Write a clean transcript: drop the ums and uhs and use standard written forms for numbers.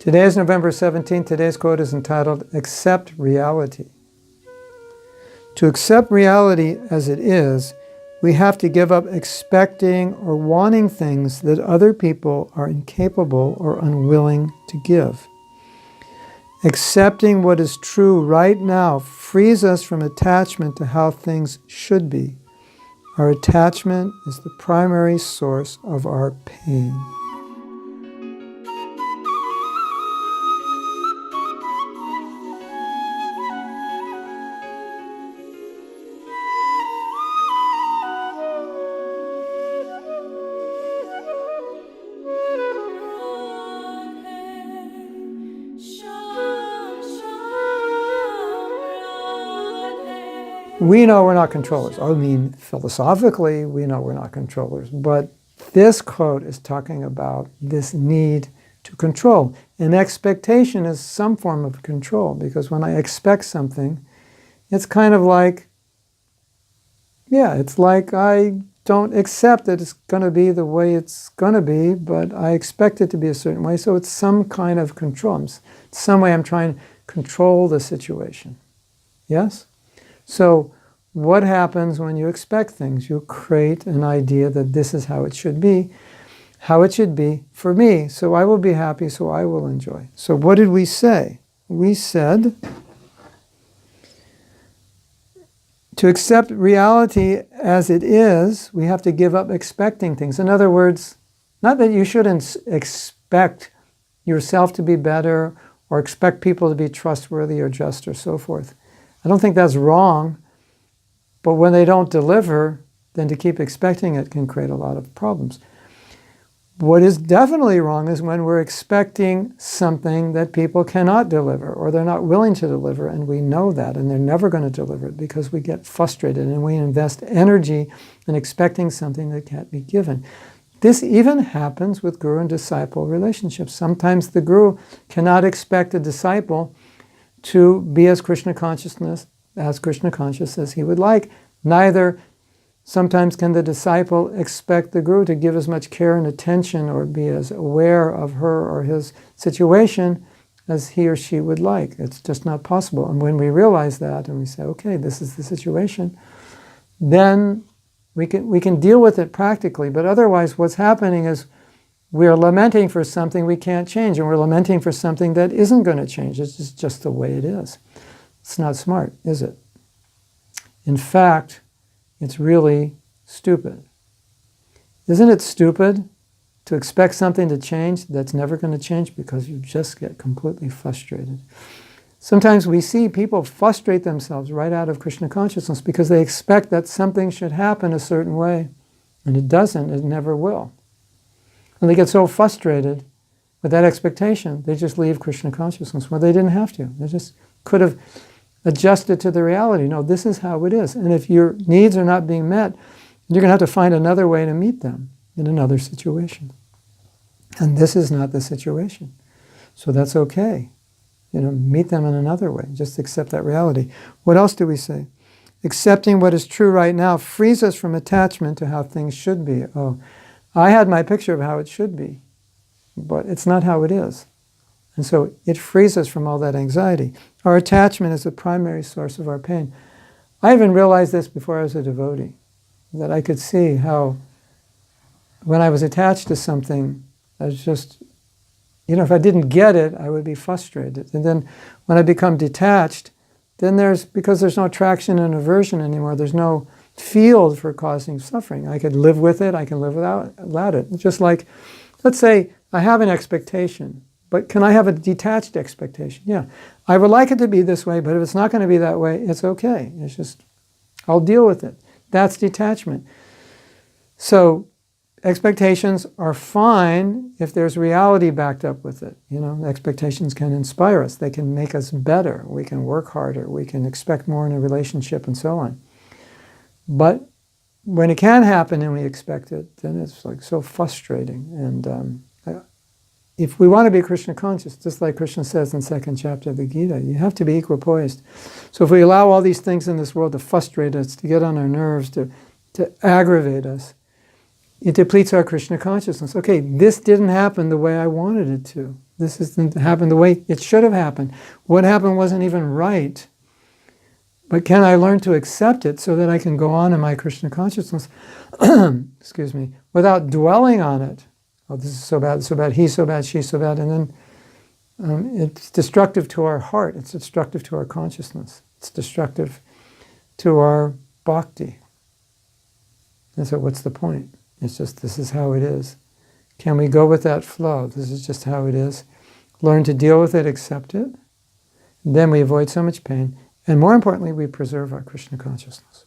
Today is November 17th. Today's quote is entitled, "Accept Reality." To accept reality as it is, we have to give up expecting or wanting things that other people are incapable or unwilling to give. Accepting what is true right now frees us from attachment to how things should be. Our attachment is the primary source of our pain. We know we're not controllers. I mean, philosophically, we know we're not controllers. But this quote is talking about this need to control. And expectation is some form of control, because when I expect something, it's kind of like, it's like I don't accept that it's going to be the way it's going to be, but I expect it to be a certain way. So it's some kind of control. Some way I'm trying to control the situation. Yes? So what happens when you expect things? You create an idea that this is how it should be for me. So I will be happy, so I will enjoy. So what did we say? We said to accept reality as it is, we have to give up expecting things. In other words, not that you shouldn't expect yourself to be better or expect people to be trustworthy or just or so forth. I don't think that's wrong, but when they don't deliver, then to keep expecting it can create a lot of problems. What is definitely wrong is when we're expecting something that people cannot deliver or they're not willing to deliver, and we know that, and they're never going to deliver it because we get frustrated and we invest energy in expecting something that can't be given. This even happens with guru and disciple relationships. Sometimes the guru cannot expect a disciple to be as Krishna conscious as he would like. Neither sometimes can the disciple expect the guru to give as much care and attention or be as aware of her or his situation as he or she would like. It's just not possible. And when we realize that and we say, okay, this is the situation, then we can deal with it practically. But otherwise, what's happening is we're lamenting for something we can't change, and we're lamenting for something that isn't going to change. It's just the way it is. It's not smart, is it? In fact, it's really stupid. Isn't it stupid to expect something to change that's never going to change because you just get completely frustrated? Sometimes we see people frustrate themselves right out of Krishna consciousness because they expect that something should happen a certain way, and it doesn't, it never will. And they get so frustrated with that expectation, they just leave Krishna consciousness. Well, they didn't have to. They just could have adjusted to the reality. No, this is how it is. And if your needs are not being met, you're going to have to find another way to meet them in another situation. And this is not the situation. So that's okay. Meet them in another way. Just accept that reality. What else do we say? Accepting what is true right now frees us from attachment to how things should be. Oh, I had my picture of how it should be, but it's not how it is. And so it frees us from all that anxiety. Our attachment is the primary source of our pain. I even realized this before I was a devotee, that I could see how when I was attached to something, I was just, if I didn't get it, I would be frustrated. And then when I become detached, then because there's no attraction and aversion anymore, there's no field for causing suffering. I could live with it, I can live without it. It's just like, let's say I have an expectation, but can I have a detached expectation? Yeah. I would like it to be this way, but if it's not going to be that way, it's okay. It's just, I'll deal with it. That's detachment. So expectations are fine if there's reality backed up with it. Expectations can inspire us. They can make us better. We can work harder. We can expect more in a relationship and so on. But when it can happen and we expect it, then it's like so frustrating. And if we want to be Krishna conscious, just like Krishna says in the 2nd chapter of the Gita, you have to be equipoised. So if we allow all these things in this world to frustrate us, to get on our nerves, to aggravate us, it depletes our Krishna consciousness. Okay, this didn't happen the way I wanted it to. This isn't happened the way it should have happened. What happened wasn't even right. But can I learn to accept it so that I can go on in my Krishna consciousness, excuse me, without dwelling on it? Oh, this is so bad, he's so bad, she's so bad. And then it's destructive to our heart. It's destructive to our consciousness. It's destructive to our bhakti. And so what's the point? It's just, this is how it is. Can we go with that flow? This is just how it is. Learn to deal with it, accept it. Then we avoid so much pain. And more importantly, we preserve our Krishna consciousness.